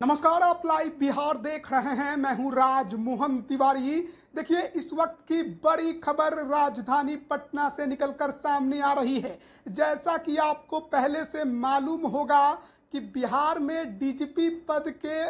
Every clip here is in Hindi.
नमस्कार, आप लाइव बिहार देख रहे हैं। मैं हूं राज मोहन तिवारी। देखिए, इस वक्त की बड़ी खबर राजधानी पटना से निकलकर सामने आ रही है। जैसा कि आपको पहले से मालूम होगा कि बिहार में डीजीपी पद के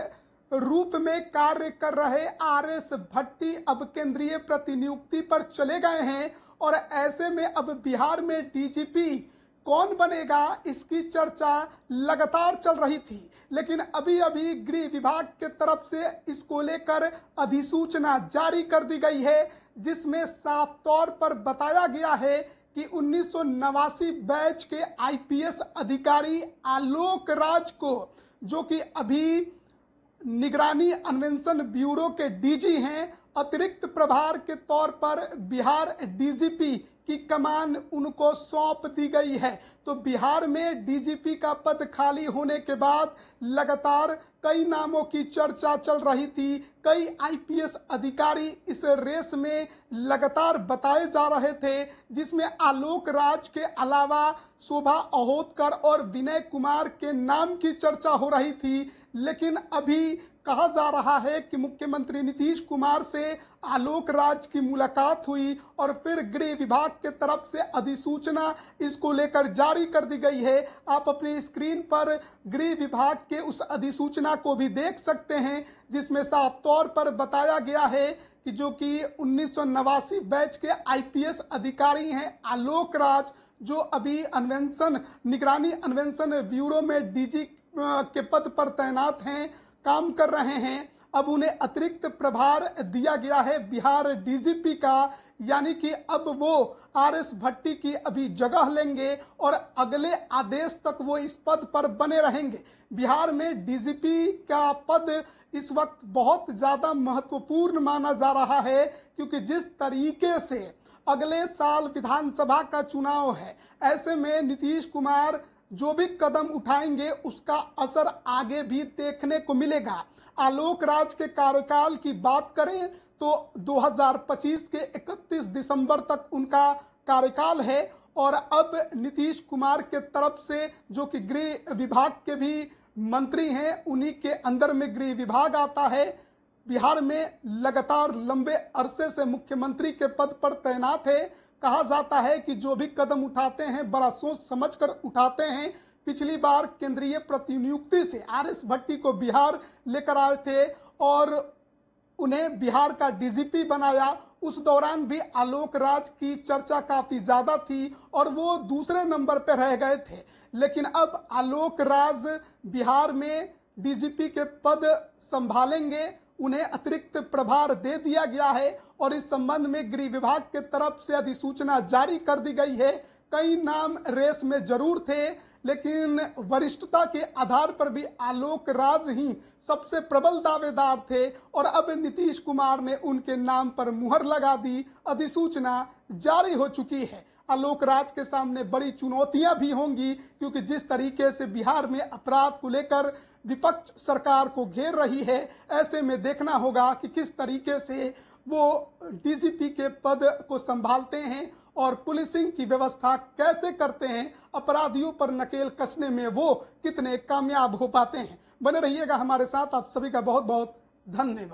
रूप में कार्य कर रहे आरएस भट्टी अब केंद्रीय प्रतिनियुक्ति पर चले गए हैं और ऐसे में अब बिहार में डीजीपी कौन बनेगा, इसकी चर्चा लगातार चल रही थी। लेकिन अभी अभी गृह विभाग के तरफ से इसको लेकर अधिसूचना जारी कर दी गई है, जिसमें साफ तौर पर बताया गया है कि 1989 बैच के आईपीएस अधिकारी आलोक राज को, जो कि अभी निगरानी अन्वेषण ब्यूरो के डीजी हैं, अतिरिक्त प्रभार के तौर पर बिहार डीजीपी की कमान उनको सौंप दी गई है। तो बिहार में डीजीपी का पद खाली होने के बाद लगातार कई नामों की चर्चा चल रही थी। कई आईपीएस अधिकारी इस रेस में लगातार बताए जा रहे थे, जिसमें आलोक राज के अलावा शोभा अहोतकर और विनय कुमार के नाम की चर्चा हो रही थी। लेकिन अभी कहा जा रहा है कि मुख्यमंत्री नीतीश कुमार से आलोक राज की मुलाकात हुई और फिर गृह विभाग के तरफ से अधिसूचना इसको लेकर जारी कर दी गई है। आप अपनी स्क्रीन पर गृह विभाग के उस अधिसूचना को भी देख सकते हैं, जिसमें साफ तौर पर बताया गया है कि जो कि 1989 बैच के आईपीएस अधिकारी हैं आलोक राज, जो अभी निगरानी अन्वेषण ब्यूरो में डीजी के पद पर तैनात हैं, काम कर रहे हैं। अब उन्हें अतिरिक्त प्रभार दिया गया है बिहार डीजीपी का, यानी कि अब वो आरएस भट्टी की अभी जगह लेंगे और अगले आदेश तक वो इस पद पर बने रहेंगे। बिहार में डीजीपी का पद इस वक्त बहुत ज़्यादा महत्वपूर्ण माना जा रहा है, क्योंकि जिस तरीके से अगले साल विधानसभा का चुनाव है, ऐसे में नीतीश कुमार जो भी कदम उठाएंगे उसका असर आगे भी देखने को मिलेगा। आलोक राज के कार्यकाल की बात करें तो 2025 के 31 दिसंबर तक उनका कार्यकाल है और अब नीतीश कुमार के तरफ से, जो कि गृह विभाग के भी मंत्री हैं, उन्हीं के अंदर में गृह विभाग आता है। बिहार में लगातार लंबे अरसे से मुख्यमंत्री के पद पर तैनात है। कहा जाता है कि जो भी कदम उठाते हैं बड़ा सोच समझकर उठाते हैं। पिछली बार केंद्रीय प्रतिनियुक्ति से आरएस भट्टी को बिहार लेकर आए थे और उन्हें बिहार का डीजीपी बनाया। उस दौरान भी आलोक राज की चर्चा काफी ज्यादा थी और वो दूसरे नंबर पर रह गए थे। लेकिन अब आलोक राज बिहार में डीजीपी के पद संभालेंगे, उन्हें अतिरिक्त प्रभार दे दिया गया है और इस संबंध में गृह विभाग के तरफ से अधिसूचना जारी कर दी गई है। कई नाम रेस में जरूर थे, लेकिन वरिष्ठता के आधार पर भी आलोक राज ही सबसे प्रबल दावेदार थे और अब नीतीश कुमार ने उनके नाम पर मुहर लगा दी। अधिसूचना जारी हो चुकी है। आलोक राज के सामने बड़ी चुनौतियां भी होंगी, क्योंकि जिस तरीके से बिहार में अपराध को लेकर विपक्ष सरकार को घेर रही है, ऐसे में देखना होगा कि किस तरीके से वो डीजीपी के पद को संभालते हैं और पुलिसिंग की व्यवस्था कैसे करते हैं, अपराधियों पर नकेल कसने में वो कितने कामयाब हो पाते हैं। बने रहिएगा हमारे साथ। आप सभी का बहुत बहुत धन्यवाद।